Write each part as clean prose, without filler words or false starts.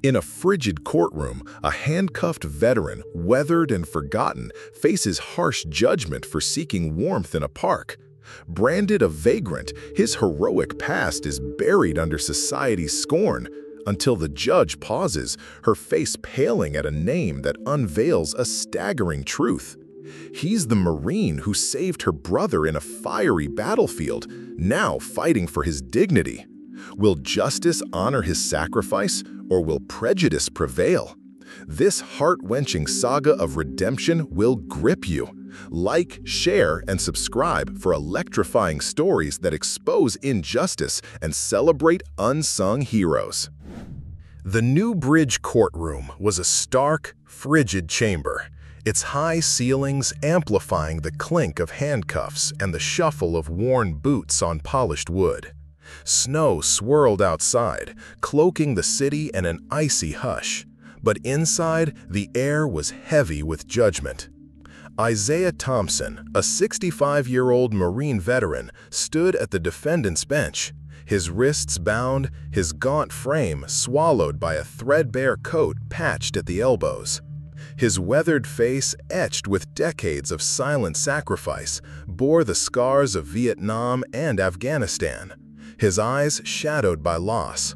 In a frigid courtroom, a handcuffed veteran, weathered and forgotten, faces harsh judgment for seeking warmth in a park. Branded a vagrant, his heroic past is buried under society's scorn, until the judge pauses, her face paling at a name that unveils a staggering truth. He's the Marine who saved her brother in a fiery battlefield, now fighting for his dignity. Will justice honor his sacrifice, or will prejudice prevail? This heart-wrenching saga of redemption will grip you. Like, share, and subscribe for electrifying stories that expose injustice and celebrate unsung heroes. The New Bridge courtroom was a stark, frigid chamber, its high ceilings amplifying the clink of handcuffs and the shuffle of worn boots on polished wood. Snow swirled outside, cloaking the city in an icy hush, but inside the air was heavy with judgment. Isaiah Thompson, a 65-year-old Marine veteran, stood at the defendant's bench, his wrists bound, his gaunt frame swallowed by a threadbare coat patched at the elbows. His weathered face, etched with decades of silent sacrifice, bore the scars of Vietnam and Afghanistan, his eyes shadowed by loss.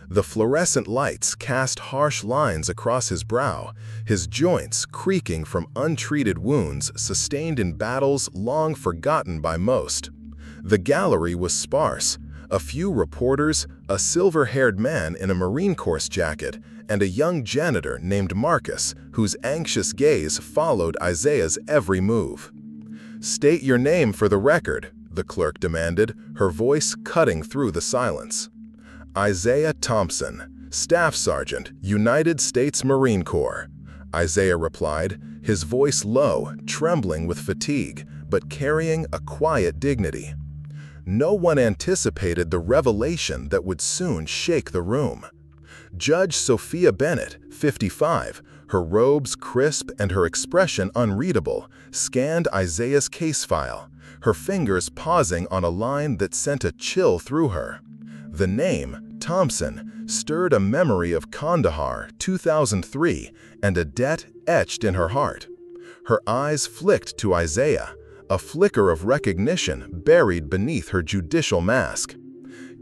The fluorescent lights cast harsh lines across his brow, his joints creaking from untreated wounds sustained in battles long forgotten by most. The gallery was sparse. A few reporters, a silver-haired man in a Marine Corps jacket, and a young janitor named Marcus, whose anxious gaze followed Isaiah's every move. "State your name for the record," the clerk demanded, her voice cutting through the silence. "Isaiah Thompson, Staff Sergeant, United States Marine Corps," Isaiah replied, his voice low, trembling with fatigue, but carrying a quiet dignity. No one anticipated the revelation that would soon shake the room. Judge Sophia Bennett, 55, her robes crisp and her expression unreadable, scanned Isaiah's case file, her fingers pausing on a line that sent a chill through her. The name, Thompson, stirred a memory of Kandahar, 2003, and a debt etched in her heart. Her eyes flicked to Isaiah, a flicker of recognition buried beneath her judicial mask.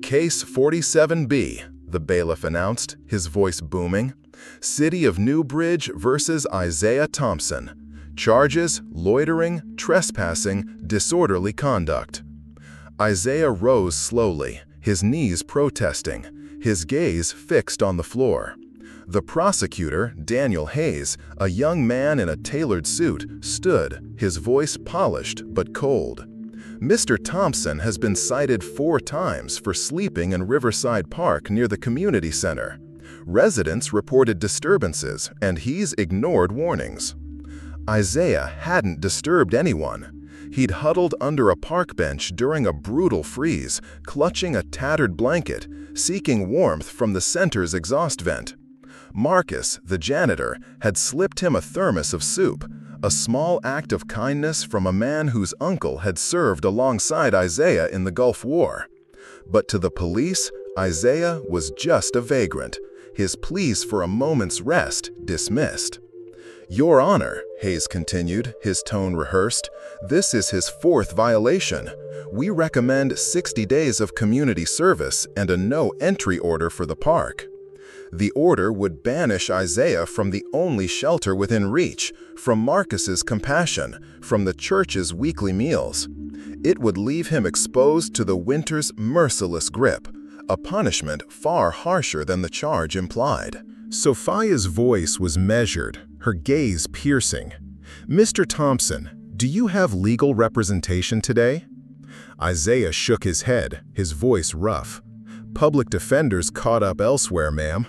"Case 47B, the bailiff announced, his voice booming. "City of New Bridge versus Isaiah Thompson. Charges: loitering, trespassing, disorderly conduct." Isaiah rose slowly, his knees protesting, his gaze fixed on the floor. The prosecutor, Daniel Hayes, a young man in a tailored suit, stood, his voice polished but cold. "Mr. Thompson has been cited 4 times for sleeping in Riverside Park near the community center. Residents reported disturbances, and he's ignored warnings." Isaiah hadn't disturbed anyone. He'd huddled under a park bench during a brutal freeze, clutching a tattered blanket, seeking warmth from the center's exhaust vent. Marcus, the janitor, had slipped him a thermos of soup, a small act of kindness from a man whose uncle had served alongside Isaiah in the Gulf War. But to the police, Isaiah was just a vagrant, his pleas for a moment's rest dismissed. "Your Honor," Hayes continued, his tone rehearsed, "this is his 4th violation. We recommend 60 days of community service and a no-entry order for the park." The order would banish Isaiah from the only shelter within reach, from Marcus's compassion, from the church's weekly meals. It would leave him exposed to the winter's merciless grip, a punishment far harsher than the charge implied. Sophia's voice was measured, her gaze piercing. "Mr. Thompson, do you have legal representation today?" Isaiah shook his head, his voice rough. "Public defenders caught up elsewhere, ma'am."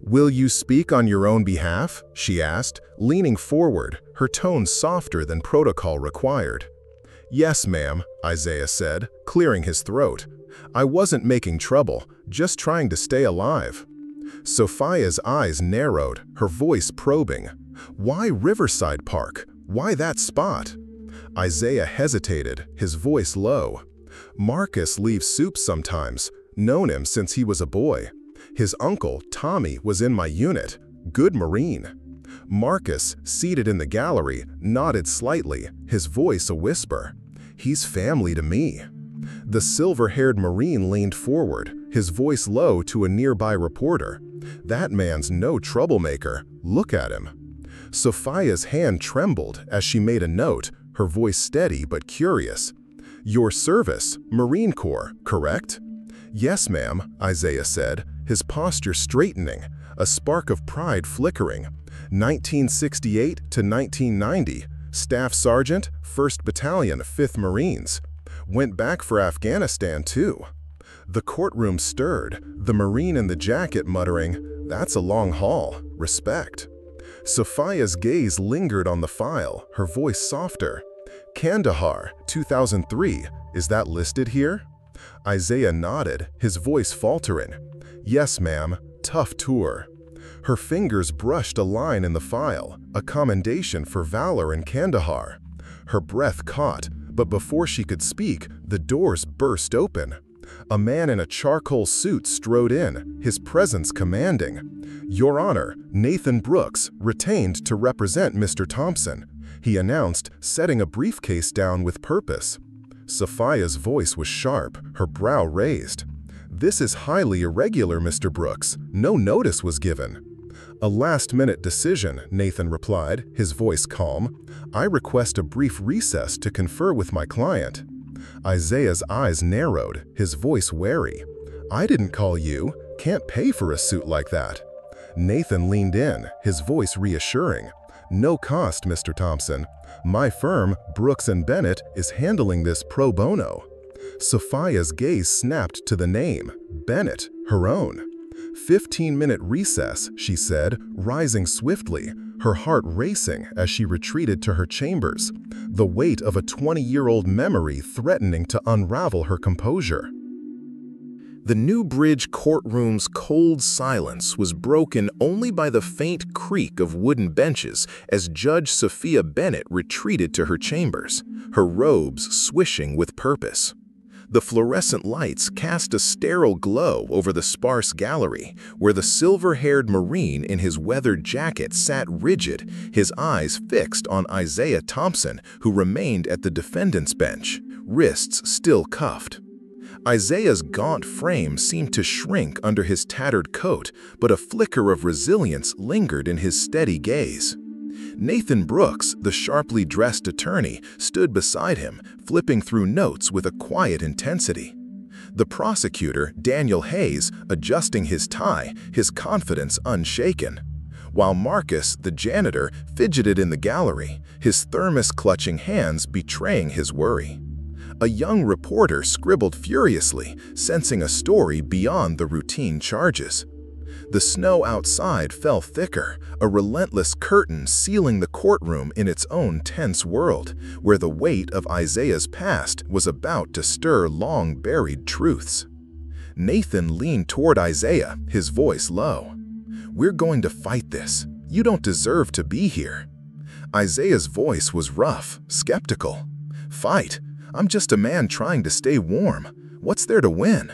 "Will you speak on your own behalf?" she asked, leaning forward, her tone softer than protocol required. "Yes, ma'am," Isaiah said, clearing his throat. "I wasn't making trouble, just trying to stay alive." Sophia's eyes narrowed, her voice probing. "Why Riverside Park? Why that spot?" Isaiah hesitated, his voice low. "Marcus leaves soup sometimes, known him since he was a boy. His uncle, Tommy, was in my unit. Good Marine. Marcus, seated in the gallery, nodded slightly, his voice a whisper. He's family to me. The silver-haired Marine leaned forward, his voice low to a nearby reporter. That man's no troublemaker. Look at him. Sophia's hand trembled as she made a note, her voice steady but curious. Your service, Marine Corps, correct? Yes, ma'am, Isaiah said, his posture straightening, a spark of pride flickering. 1968 to 1990, Staff Sergeant, 1st Battalion, 5th Marines. Went back for Afghanistan, too. The courtroom stirred, the Marine in the jacket muttering, "That's a long haul. Respect." Sophia's gaze lingered on the file, her voice softer. Kandahar, 2003, is that listed here? Isaiah nodded, his voice faltering. Yes, ma'am. Tough tour. Her fingers brushed a line in the file, a commendation for valor in Kandahar. Her breath caught, but before she could speak, the doors burst open. A man in a charcoal suit strode in, his presence commanding. Your Honor, Nathan Brooks, retained to represent Mr. Thompson, he announced, setting a briefcase down with purpose. Sophia's voice was sharp, her brow raised. This is highly irregular, Mr. Brooks. No notice was given. A last-minute decision, Nathan replied, his voice calm. I request a brief recess to confer with my client. Isaiah's eyes narrowed, his voice wary. I didn't call you. Can't pay for a suit like that. Nathan leaned in, his voice reassuring. No cost, Mr. Thompson. My firm, Brooks & Bennett, is handling this pro bono. Sophia's gaze snapped to the name, Bennett, her own. 15-minute recess, she said, rising swiftly, her heart racing as she retreated to her chambers, the weight of a 20-year-old memory threatening to unravel her composure. The New Bridge courtroom's cold silence was broken only by the faint creak of wooden benches as Judge Sophia Bennett retreated to her chambers, her robes swishing with purpose. The fluorescent lights cast a sterile glow over the sparse gallery, where the silver-haired Marine in his weathered jacket sat rigid, his eyes fixed on Isaiah Thompson, who remained at the defendant's bench, wrists still cuffed. Isaiah's gaunt frame seemed to shrink under his tattered coat, but a flicker of resilience lingered in his steady gaze. Nathan Brooks, the sharply dressed attorney, stood beside him, flipping through notes with a quiet intensity. The prosecutor, Daniel Hayes, adjusting his tie, his confidence unshaken. While Marcus, the janitor, fidgeted in the gallery, his thermos-clutching hands betraying his worry. A young reporter scribbled furiously, sensing a story beyond the routine charges. The snow outside fell thicker, a relentless curtain sealing the courtroom in its own tense world, where the weight of Isaiah's past was about to stir long-buried truths. Nathan leaned toward Isaiah, his voice low. We're going to fight this. You don't deserve to be here. Isaiah's voice was rough, skeptical. Fight? I'm just a man trying to stay warm. What's there to win?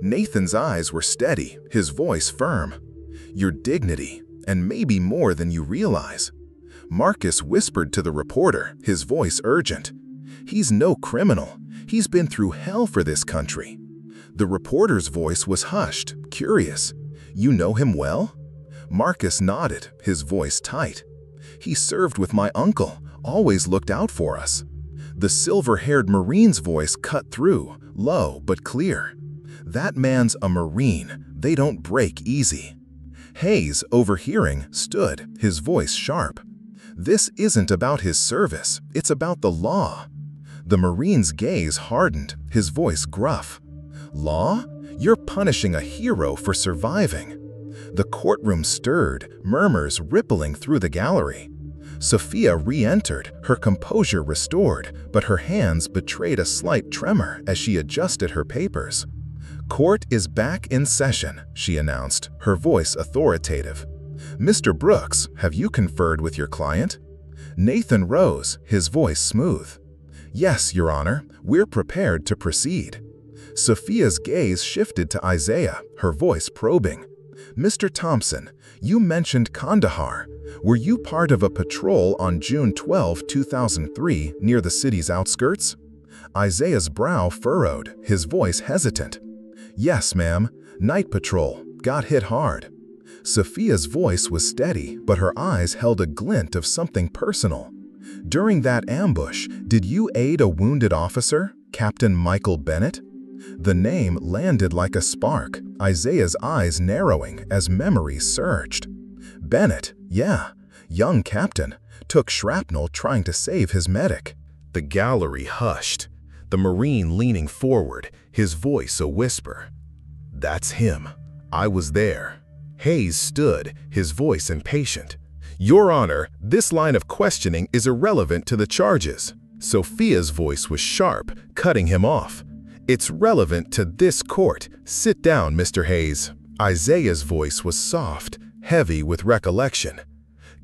Nathan's eyes were steady, his voice firm. Your dignity, and maybe more than you realize. Marcus whispered to the reporter, his voice urgent. He's no criminal. He's been through hell for this country. The reporter's voice was hushed, curious. You know him well? Marcus nodded, his voice tight. He served with my uncle, always looked out for us. The silver-haired Marine's voice cut through, low but clear. That man's a Marine. They don't break easy. Hayes, overhearing, stood, his voice sharp. This isn't about his service. It's about the law. The Marine's gaze hardened, his voice gruff. Law? You're punishing a hero for surviving. The courtroom stirred, murmurs rippling through the gallery. Sophia re-entered, her composure restored, but her hands betrayed a slight tremor as she adjusted her papers. Court is back in session, she announced, her voice authoritative. Mr. Brooks, have you conferred with your client? Nathan rose, his voice smooth. Yes, Your Honor, we're prepared to proceed. Sophia's gaze shifted to Isaiah, her voice probing. "Mr. Thompson, you mentioned Kandahar. Were you part of a patrol on June 12, 2003, near the city's outskirts?" Isaiah's brow furrowed, his voice hesitant. "Yes, ma'am. Night patrol. Got hit hard." Sophia's voice was steady, but her eyes held a glint of something personal. "During that ambush, did you aid a wounded officer, Captain Michael Bennett?" The name landed like a spark, Isaiah's eyes narrowing as memories surged. "Bennett, yeah. Young captain. Took shrapnel trying to save his medic." The gallery hushed, the Marine leaning forward, his voice a whisper. "That's him. I was there." Hayes stood, his voice impatient. "Your Honor, this line of questioning is irrelevant to the charges." Sophia's voice was sharp, cutting him off. "It's relevant to this court. Sit down, Mr. Hayes." Isaiah's voice was soft, heavy with recollection.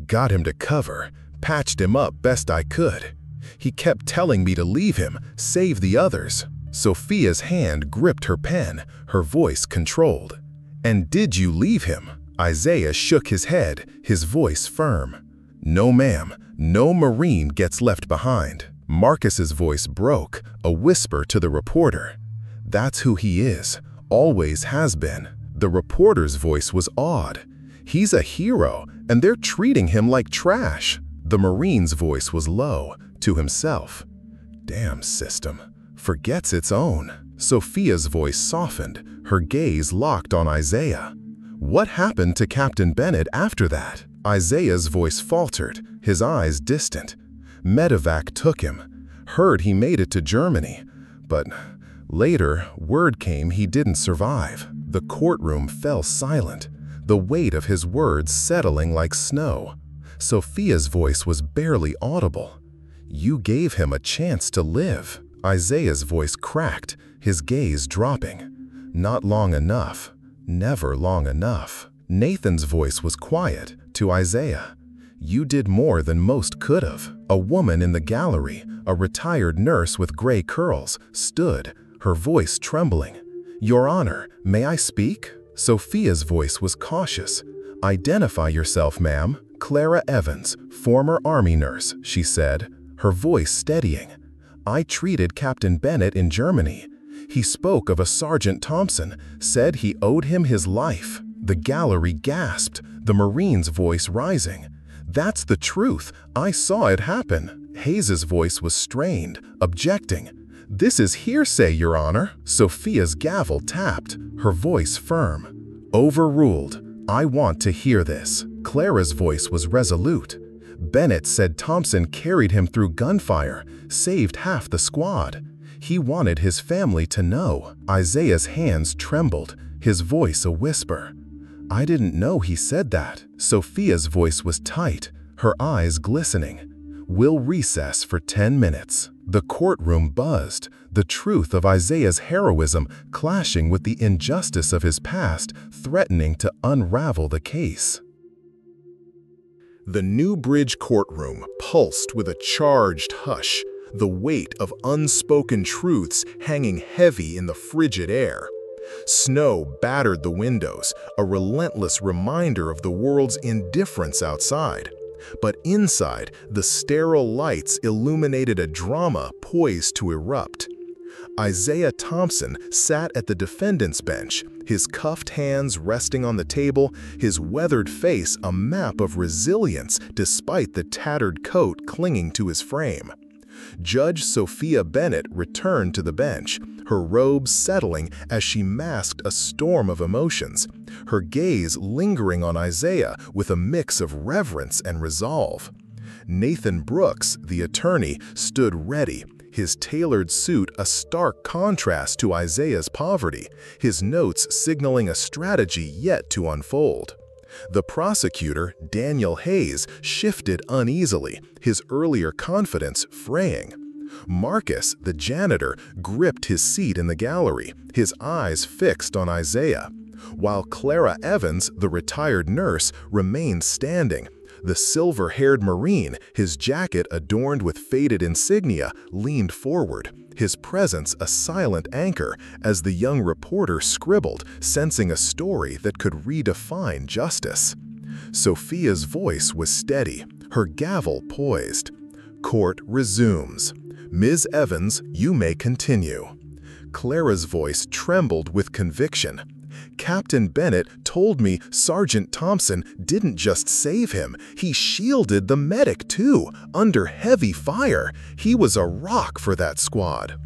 "Got him to cover, patched him up best I could. He kept telling me to leave him, save the others." Sophia's hand gripped her pen, her voice controlled. "And did you leave him?" Isaiah shook his head, his voice firm. "No, ma'am. No Marine gets left behind." Marcus's voice broke, a whisper to the reporter. "That's who he is, always has been." The reporter's voice was awed. "He's a hero, and they're treating him like trash." The Marine's voice was low, to himself. "Damn system. Forgets its own." Sophia's voice softened, her gaze locked on Isaiah. "What happened to Captain Bennett after that?" Isaiah's voice faltered, his eyes distant. "Medevac took him. Heard he made it to Germany. But later, word came he didn't survive." The courtroom fell silent, the weight of his words settling like snow. Sophia's voice was barely audible. "You gave him a chance to live." Isaiah's voice cracked, his gaze dropping. "Not long enough. Never long enough." Nathan's voice was quiet, to Isaiah. "You did more than most could have." A woman in the gallery, a retired nurse with gray curls, stood, her voice trembling. "Your Honor, may I speak?" Sophia's voice was cautious. "Identify yourself, ma'am." "Clara Evans, former Army nurse," she said, her voice steadying. "I treated Captain Bennett in Germany. He spoke of a Sergeant Thompson, said he owed him his life." The gallery gasped, the Marine's voice rising. "That's the truth. I saw it happen." Hayes's voice was strained, objecting. "This is hearsay, Your Honor." Sophia's gavel tapped, her voice firm. "Overruled. I want to hear this." Clara's voice was resolute. "Bennett said Thompson carried him through gunfire, saved half the squad. He wanted his family to know." Isaiah's hands trembled, his voice a whisper. "I didn't know he said that." Sophia's voice was tight, her eyes glistening. "We'll recess for 10 minutes." The courtroom buzzed, the truth of Isaiah's heroism clashing with the injustice of his past, threatening to unravel the case. The New Bridge courtroom pulsed with a charged hush, the weight of unspoken truths hanging heavy in the frigid air. Snow battered the windows, a relentless reminder of the world's indifference outside. But inside, the sterile lights illuminated a drama poised to erupt. Isaiah Thompson sat at the defendant's bench, his cuffed hands resting on the table, his weathered face a map of resilience despite the tattered coat clinging to his frame. Judge Sophia Bennett returned to the bench, her robes settling as she masked a storm of emotions, her gaze lingering on Isaiah with a mix of reverence and resolve. Nathan Brooks, the attorney, stood ready, his tailored suit a stark contrast to Isaiah's poverty, his notes signaling a strategy yet to unfold. The prosecutor, Daniel Hayes, shifted uneasily, his earlier confidence fraying. Marcus, the janitor, gripped his seat in the gallery, his eyes fixed on Isaiah, while Clara Evans, the retired nurse, remained standing. The silver-haired Marine, his jacket adorned with faded insignia, leaned forward, his presence a silent anchor as the young reporter scribbled, sensing a story that could redefine justice. Sophia's voice was steady, her gavel poised. Court resumes. Ms. Evans, you may continue. Clara's voice trembled with conviction. Captain Bennett told me Sergeant Thompson didn't just save him, he shielded the medic too, under heavy fire. He was a rock for that squad.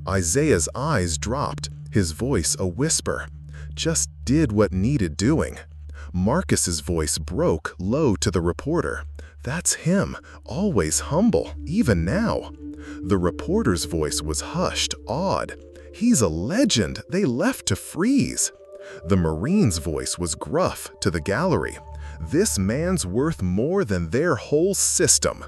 Isaiah's eyes dropped, his voice a whisper. Just did what needed doing. Marcus's voice broke low to the reporter. That's him, always humble, even now. The reporter's voice was hushed, awed. He's a legend they left to freeze. The Marine's voice was gruff to the gallery. This man's worth more than their whole system.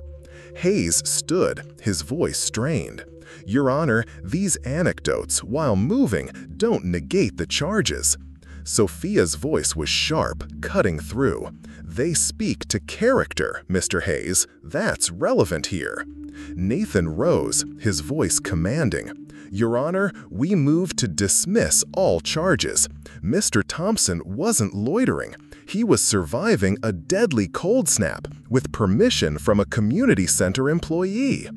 Hayes stood, his voice strained. Your Honor, these anecdotes, while moving, don't negate the charges. Sophia's voice was sharp, cutting through. They speak to character, Mr. Hayes. That's relevant here. Nathan rose, his voice commanding. Your Honor, we move to dismiss all charges. Mr. Thompson wasn't loitering. He was surviving a deadly cold snap with permission from a community center employee.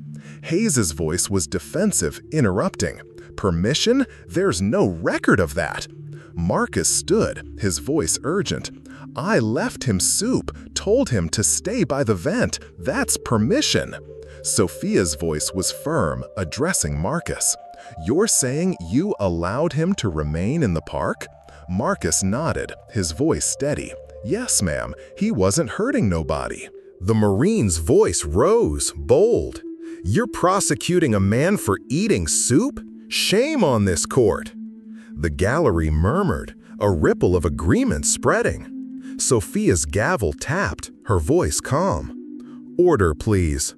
Hayes's voice was defensive, interrupting. Permission? There's no record of that. Marcus stood, his voice urgent. I left him soup, told him to stay by the vent. That's permission. Sophia's voice was firm, addressing Marcus. You're saying you allowed him to remain in the park? Marcus nodded, his voice steady. Yes, ma'am, he wasn't hurting nobody. The Marine's voice rose, bold. You're prosecuting a man for eating soup? Shame on this court. The gallery murmured, a ripple of agreement spreading. Sophia's gavel tapped, her voice calm. Order, please.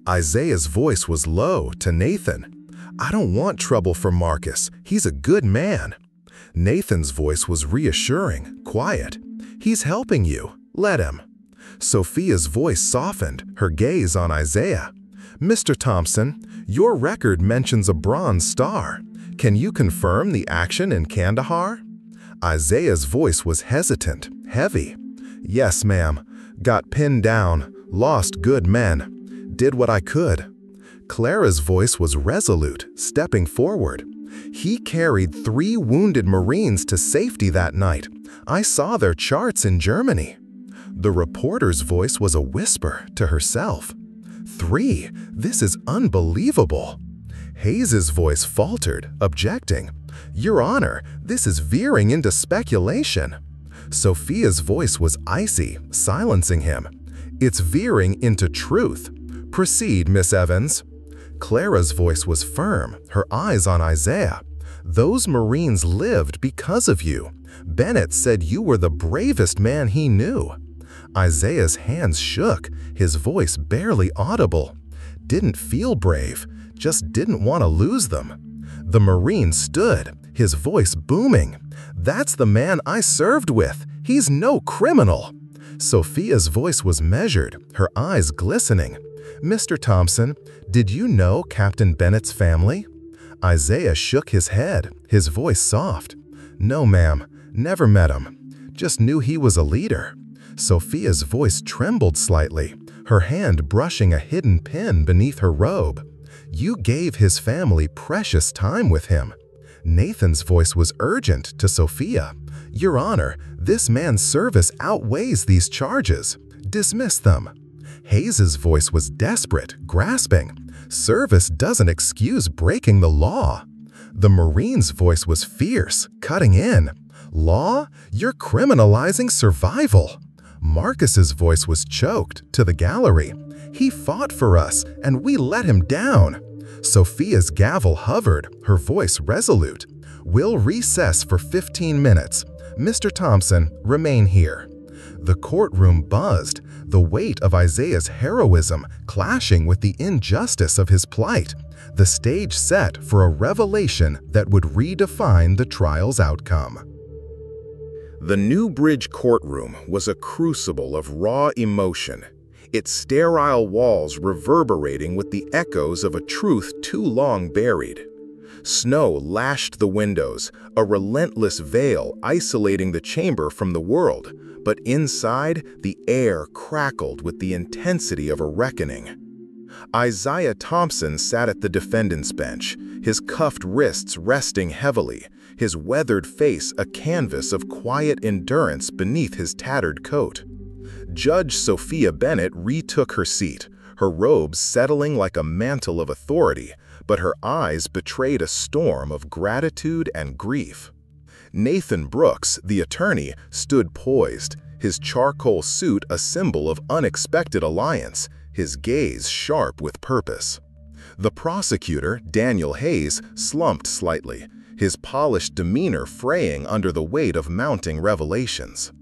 Isaiah's voice was low to Nathan. I don't want trouble for Marcus. He's a good man. Nathan's voice was reassuring, quiet. He's helping you. Let him. Sophia's voice softened, her gaze on Isaiah. Mr. Thompson, your record mentions a Bronze Star. Can you confirm the action in Kandahar? Isaiah's voice was hesitant, heavy. Yes, ma'am. Got pinned down. Lost good men. Did what I could. Clara's voice was resolute, stepping forward. He carried 3 wounded Marines to safety that night. I saw their charts in Germany. The reporter's voice was a whisper to herself. 3? This is unbelievable. Hayes's voice faltered, objecting. Your Honor, this is veering into speculation. Sophia's voice was icy, silencing him. It's veering into truth. Proceed, Miss Evans. Clara's voice was firm, her eyes on Isaiah. Those Marines lived because of you. Bennett said you were the bravest man he knew. Isaiah's hands shook, his voice barely audible. Didn't feel brave, just didn't want to lose them. The Marine stood, his voice booming. That's the man I served with. He's no criminal. Sophia's voice was measured, her eyes glistening. Mr. Thompson, did you know Captain Bennett's family? Isaiah shook his head, his voice soft. No, ma'am, never met him. Just knew he was a leader. Sophia's voice trembled slightly, her hand brushing a hidden pin beneath her robe. You gave his family precious time with him. Nathan's voice was urgent to Sophia. Your Honor, this man's service outweighs these charges. Dismiss them. Hayes's voice was desperate, grasping. Service doesn't excuse breaking the law. The Marine's voice was fierce, cutting in. Law? You're criminalizing survival. Marcus's voice was choked to the gallery. He fought for us, and we let him down. Sophia's gavel hovered, her voice resolute. We'll recess for 15 minutes. Mr. Thompson, remain here. The courtroom buzzed, the weight of Isaiah's heroism clashing with the injustice of his plight. The stage set for a revelation that would redefine the trial's outcome. The New Bridge courtroom was a crucible of raw emotion. its sterile walls reverberating with the echoes of a truth too long buried. Snow lashed the windows, a relentless veil isolating the chamber from the world, but inside, the air crackled with the intensity of a reckoning. Isaiah Thompson sat at the defendant's bench, his cuffed wrists resting heavily, his weathered face a canvas of quiet endurance beneath his tattered coat. Judge Sophia Bennett retook her seat, her robes settling like a mantle of authority, but her eyes betrayed a storm of gratitude and grief. Nathan Brooks, the attorney, stood poised, his charcoal suit a symbol of unexpected alliance, his gaze sharp with purpose. The prosecutor, Daniel Hayes, slumped slightly, his polished demeanor fraying under the weight of mounting revelations.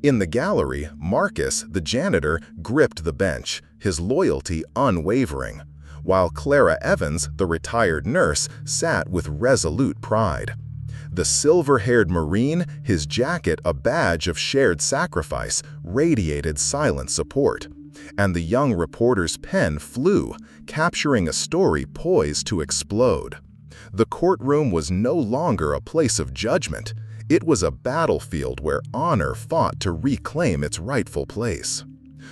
In the gallery, Marcus, the janitor, gripped the bench, his loyalty unwavering, while Clara Evans, the retired nurse, sat with resolute pride. The silver-haired Marine, his jacket a badge of shared sacrifice, radiated silent support. And the young reporter's pen flew, capturing a story poised to explode. The courtroom was no longer a place of judgment. It was a battlefield where honor fought to reclaim its rightful place.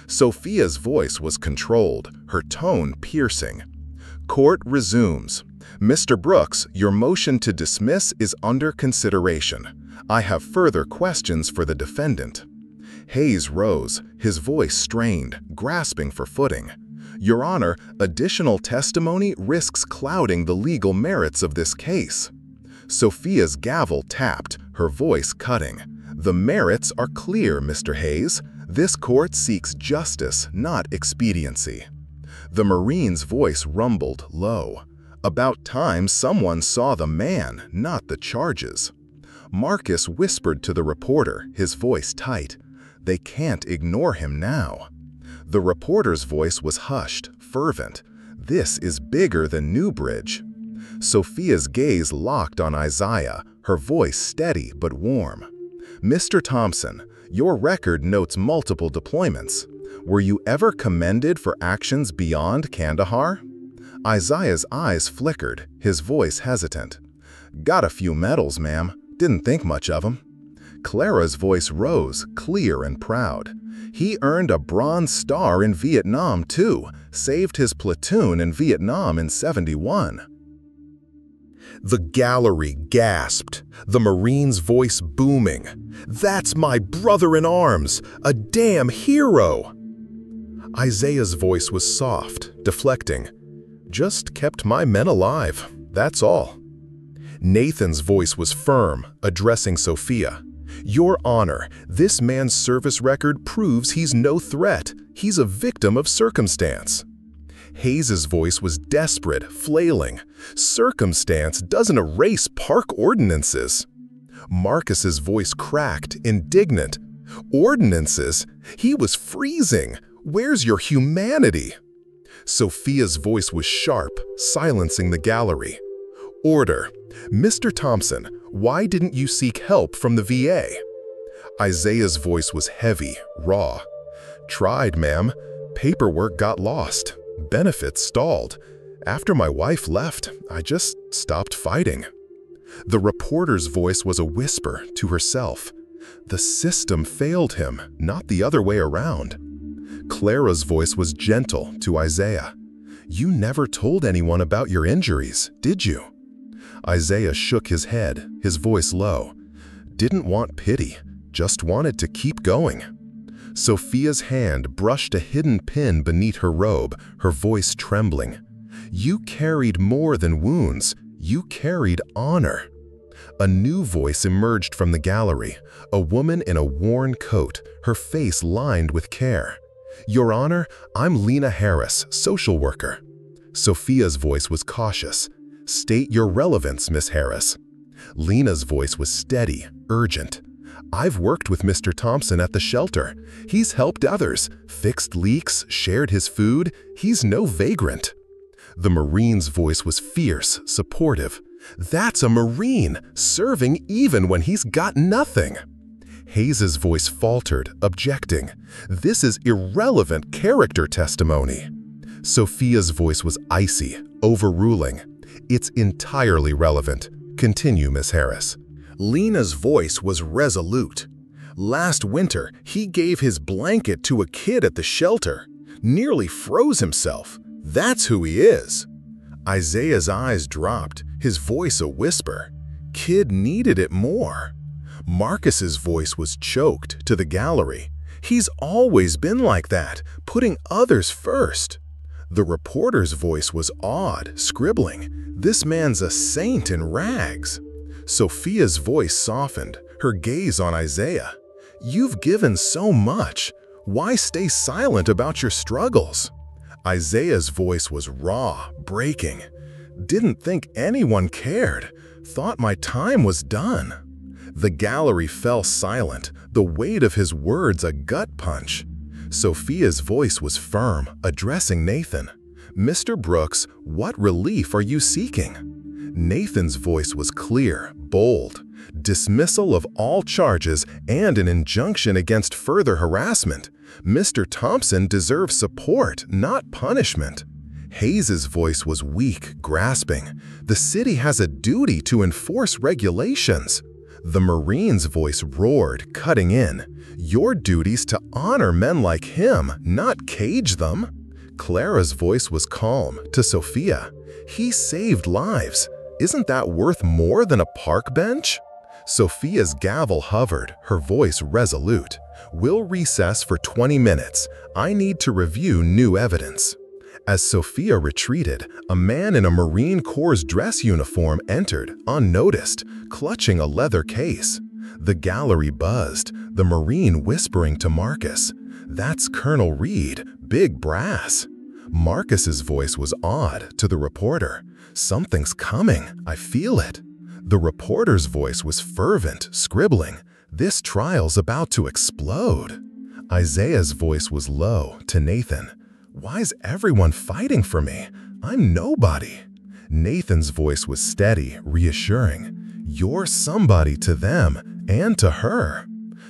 Sophia's voice was controlled, her tone piercing. Court resumes. Mr. Brooks, your motion to dismiss is under consideration. I have further questions for the defendant. Hayes rose, his voice strained, grasping for footing. Your Honor, additional testimony risks clouding the legal merits of this case. Sophia's gavel tapped, her voice cutting. The merits are clear, Mr. Hayes. This court seeks justice, not expediency. The Marine's voice rumbled low. About time someone saw the man, not the charges. Marcus whispered to the reporter, his voice tight. They can't ignore him now. The reporter's voice was hushed, fervent. This is bigger than Newbridge. Sophia's gaze locked on Isaiah, her voice steady but warm. Mr. Thompson, your record notes multiple deployments. Were you ever commended for actions beyond Kandahar? Isaiah's eyes flickered, his voice hesitant. Got a few medals, ma'am. Didn't think much of them. Clara's voice rose, clear and proud. He earned a Bronze Star in Vietnam, too. Saved his platoon in Vietnam in '71. The gallery gasped, the Marine's voice booming. That's my brother in arms, a damn hero! Isaiah's voice was soft, deflecting. Just kept my men alive, that's all. Nathan's voice was firm, addressing Sophia. Your Honor, this man's service record proves he's no threat. He's a victim of circumstance. Hayes's voice was desperate, flailing. Circumstance doesn't erase park ordinances. Marcus's voice cracked, indignant. Ordinances? He was freezing. Where's your humanity? Sophia's voice was sharp, silencing the gallery. Order. Mr. Thompson, why didn't you seek help from the VA? Isaiah's voice was heavy, raw. Tried, ma'am. Paperwork got lost. Benefits stalled. After my wife left, I just stopped fighting. The reporter's voice was a whisper to herself. The system failed him, not the other way around. Clara's voice was gentle to Isaiah. You never told anyone about your injuries, did you? Isaiah shook his head, his voice low. Didn't want pity, just wanted to keep going. Sophia's hand brushed a hidden pin beneath her robe, her voice trembling. You carried more than wounds, you carried honor. A new voice emerged from the gallery, a woman in a worn coat, her face lined with care. Your Honor, I'm Lena Harris, social worker. Sophia's voice was cautious. State your relevance, Miss Harris. Lena's voice was steady, urgent. I've worked with Mr. Thompson at the shelter. He's helped others, fixed leaks, shared his food. He's no vagrant. The Marine's voice was fierce, supportive. That's a Marine, serving even when he's got nothing. Hayes's voice faltered, objecting. "This is irrelevant character testimony." Sophia's voice was icy, overruling. "It's entirely relevant. Continue, Miss Harris." Lena's voice was resolute. "Last winter, he gave his blanket to a kid at the shelter. Nearly froze himself. That's who he is." Isaiah's eyes dropped, his voice a whisper. Kid needed it more. Marcus's voice was choked to the gallery. "He's always been like that, putting others first." The reporter's voice was awed, scribbling. "This man's a saint in rags." Sophia's voice softened, her gaze on Isaiah. "You've given so much. Why stay silent about your struggles?" Isaiah's voice was raw, breaking. "Didn't think anyone cared. Thought my time was done." The gallery fell silent, the weight of his words a gut punch. Sophia's voice was firm, addressing Nathan. "Mr. Brooks, what relief are you seeking?" Nathan's voice was clear, bold. "Dismissal of all charges and an injunction against further harassment. Mr. Thompson deserves support, not punishment." Hayes's voice was weak, grasping. "The city has a duty to enforce regulations." The Marine's voice roared, cutting in. "Your duty's to honor men like him, not cage them." Clara's voice was calm, to Sophia. "He saved lives. Isn't that worth more than a park bench?" Sophia's gavel hovered, her voice resolute. "We'll recess for 20 minutes. I need to review new evidence." As Sophia retreated, a man in a Marine Corps dress uniform entered, unnoticed, clutching a leather case. The gallery buzzed, the Marine whispering to Marcus, "That's Colonel Reed, big brass." Marcus's voice was odd to the reporter. "Something's coming, I feel it." The reporter's voice was fervent, scribbling, "This trial's about to explode." Isaiah's voice was low to Nathan. "Why's everyone fighting for me? I'm nobody." Nathan's voice was steady, reassuring. "You're somebody to them and to her."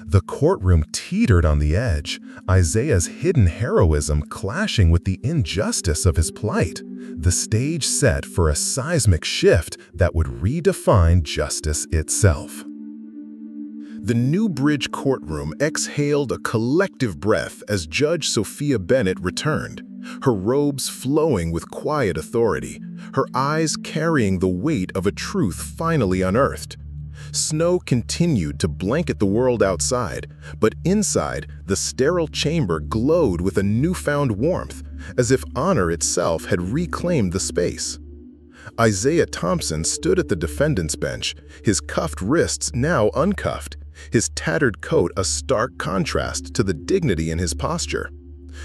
The courtroom teetered on the edge, Isaiah's hidden heroism clashing with the injustice of his plight. The stage set for a seismic shift that would redefine justice itself. The Newbridge courtroom exhaled a collective breath as Judge Sophia Bennett returned, her robes flowing with quiet authority, her eyes carrying the weight of a truth finally unearthed. Snow continued to blanket the world outside, but inside, the sterile chamber glowed with a newfound warmth, as if honor itself had reclaimed the space. Isaiah Thompson stood at the defendant's bench, his cuffed wrists now uncuffed, his tattered coat a stark contrast to the dignity in his posture.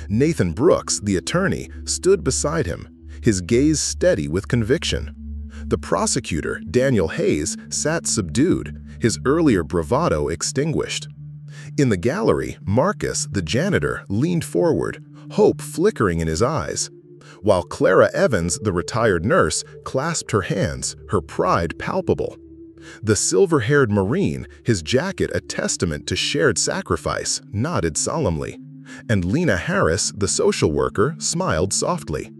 Nathan Brooks, the attorney, stood beside him, his gaze steady with conviction. The prosecutor, Daniel Hayes, sat subdued, his earlier bravado extinguished. In the gallery, Marcus, the janitor, leaned forward, hope flickering in his eyes, while Clara Evans, the retired nurse, clasped her hands, her pride palpable. The silver-haired Marine, his jacket a testament to shared sacrifice, nodded solemnly, and Lena Harris, the social worker, smiled softly.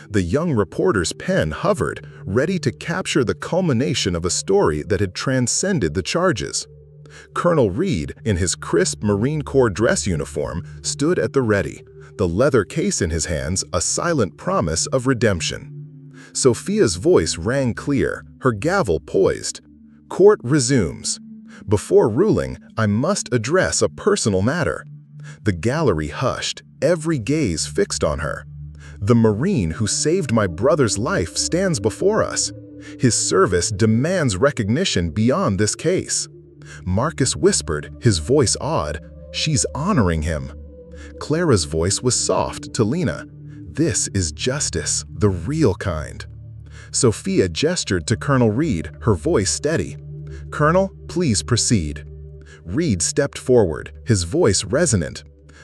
The young reporter's pen hovered, ready to capture the culmination of a story that had transcended the charges. Colonel Reed, in his crisp Marine Corps dress uniform, stood at the ready, the leather case in his hands a silent promise of redemption. Sophia's voice rang clear, her gavel poised. "Court resumes. Before ruling, I must address a personal matter." The gallery hushed, every gaze fixed on her. "The Marine who saved my brother's life stands before us. His service demands recognition beyond this case." Marcus whispered, his voice awed, "She's honoring him." Clara's voice was soft to Lena. "This is justice, the real kind." Sophia gestured to Colonel Reed, her voice steady. "Colonel, please proceed." Reed stepped forward, his voice resonant.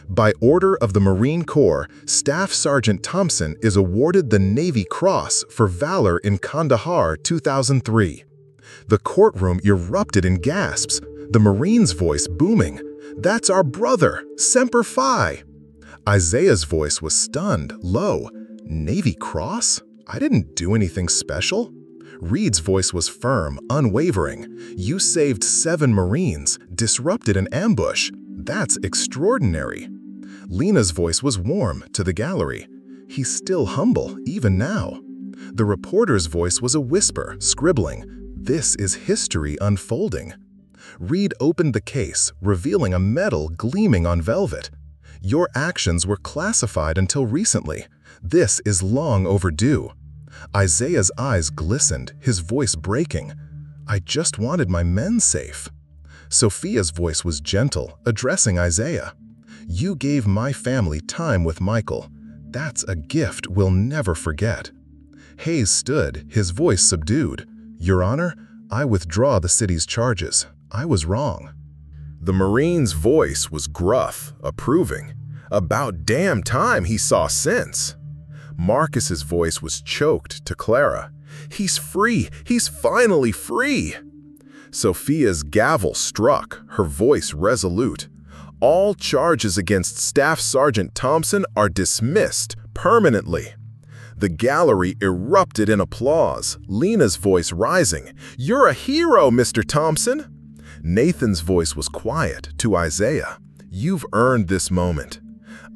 "By order of the Marine Corps, Staff Sergeant Thompson is awarded the Navy Cross for valor in Kandahar 2003. The courtroom erupted in gasps. The Marine's voice booming, "That's our brother, Semper Fi!" Isaiah's voice was stunned, low, "Navy Cross? I didn't do anything special." Reed's voice was firm, unwavering, "You saved 7 Marines, disrupted an ambush. That's extraordinary." Lena's voice was warm to the gallery. "He's still humble, even now." The reporter's voice was a whisper, scribbling, "This is history unfolding." Reed opened the case, revealing a medal gleaming on velvet. "Your actions were classified until recently. This is long overdue." Isaiah's eyes glistened, his voice breaking. "I just wanted my men safe." Sophia's voice was gentle, addressing Isaiah. "You gave my family time with Michael. That's a gift we'll never forget." Hayes stood, his voice subdued. "Your Honor, I withdraw the city's charges. I was wrong." The Marine's voice was gruff, approving. "About damn time he saw sense." Marcus's voice was choked to Clara. "He's free! He's finally free!" Sophia's gavel struck, her voice resolute. "All charges against Staff Sergeant Thompson are dismissed permanently." The gallery erupted in applause, Lena's voice rising. "You're a hero, Mr. Thompson!" Nathan's voice was quiet to Isaiah. "You've earned this moment."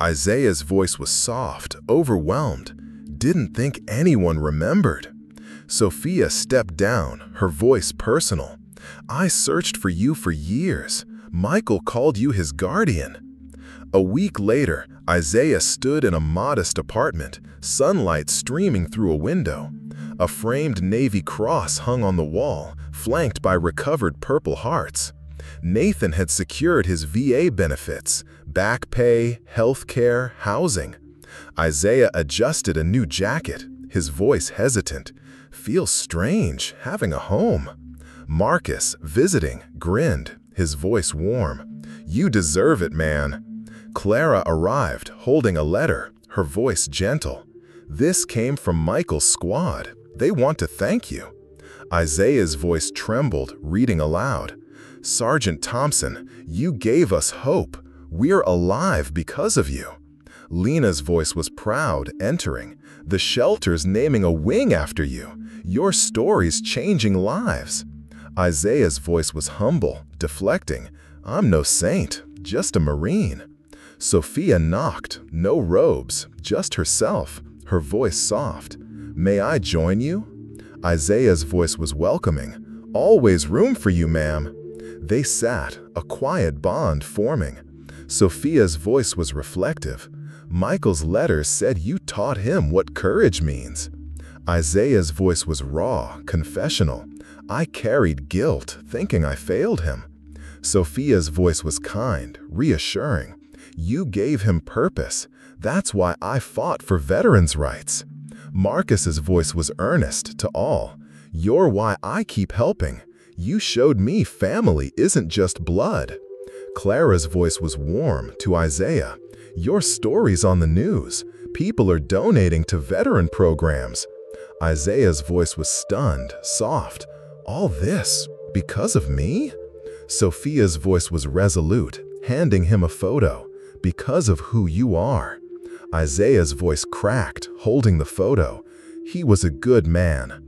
Isaiah's voice was soft, overwhelmed. "Didn't think anyone remembered." Sophia stepped down, her voice personal. "I searched for you for years. Michael called you his guardian." A week later, Isaiah stood in a modest apartment, sunlight streaming through a window. A framed Navy cross hung on the wall, flanked by recovered Purple Hearts. Nathan had secured his VA benefits, back pay, health care, housing. Isaiah adjusted a new jacket, his voice hesitant. "Feels strange, having a home." Marcus, visiting, grinned, his voice warm. "You deserve it, man." Clara arrived, holding a letter, her voice gentle. "This came from Michael's squad. They want to thank you." Isaiah's voice trembled, reading aloud. "Sergeant Thompson, you gave us hope. We're alive because of you." Lena's voice was proud, entering. "The shelter's naming a wing after you. Your story's changing lives." Isaiah's voice was humble, deflecting. "I'm no saint, just a Marine." Sophia knocked, no robes, just herself, her voice soft. "May I join you?" Isaiah's voice was welcoming. "Always room for you, ma'am." They sat, a quiet bond forming. Sophia's voice was reflective. "Michael's letters said you taught him what courage means." Isaiah's voice was raw, confessional. "I carried guilt, thinking I failed him." Sophia's voice was kind, reassuring. "You gave him purpose. That's why I fought for veterans' rights." Marcus's voice was earnest to all. "You're why I keep helping. You showed me family isn't just blood." Clara's voice was warm to Isaiah. "Your story's on the news. People are donating to veteran programs." Isaiah's voice was stunned, soft. "All this because of me?" Sophia's voice was resolute, handing him a photo. "Because of who you are." Isaiah's voice cracked, holding the photo. He was a good man.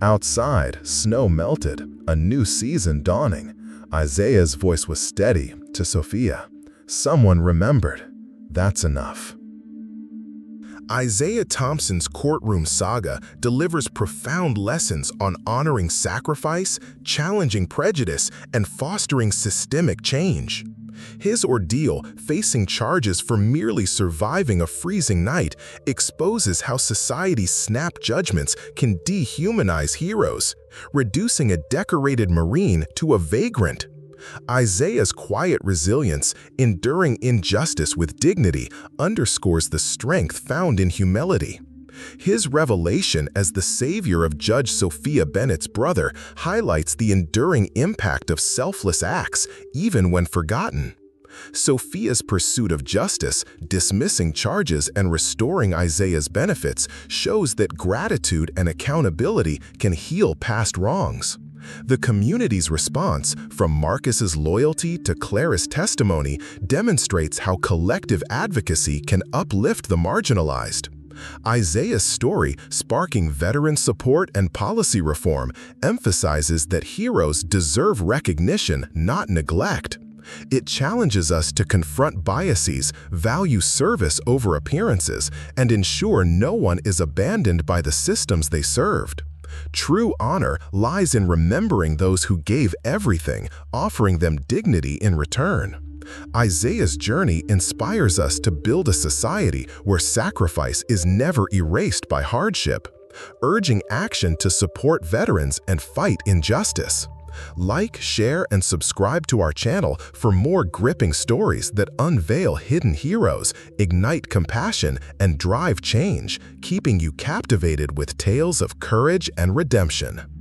Outside, snow melted, a new season dawning. Isaiah's voice was steady to Sophia. "Someone remembered. That's enough." Isaiah Thompson's Courtroom saga delivers profound lessons on honoring sacrifice, challenging prejudice, and fostering systemic change. His ordeal, facing charges for merely surviving a freezing night, exposes how society's snap judgments can dehumanize heroes, reducing a decorated Marine to a vagrant. Isaiah's quiet resilience, enduring injustice with dignity, underscores the strength found in humility. His revelation as the savior of Judge Sophia Bennett's brother highlights the enduring impact of selfless acts, even when forgotten. Sophia's pursuit of justice, dismissing charges and restoring Isaiah's benefits, shows that gratitude and accountability can heal past wrongs. The community's response, from Marcus's loyalty to Clara's testimony, demonstrates how collective advocacy can uplift the marginalized. Isaiah's story, sparking veteran support and policy reform, emphasizes that heroes deserve recognition, not neglect. It challenges us to confront biases, value service over appearances, and ensure no one is abandoned by the systems they served. True honor lies in remembering those who gave everything, offering them dignity in return. Isaiah's journey inspires us to build a society where sacrifice is never erased by hardship, urging action to support veterans and fight injustice. Like, share, and subscribe to our channel for more gripping stories that unveil hidden heroes, ignite compassion, and drive change, keeping you captivated with tales of courage and redemption.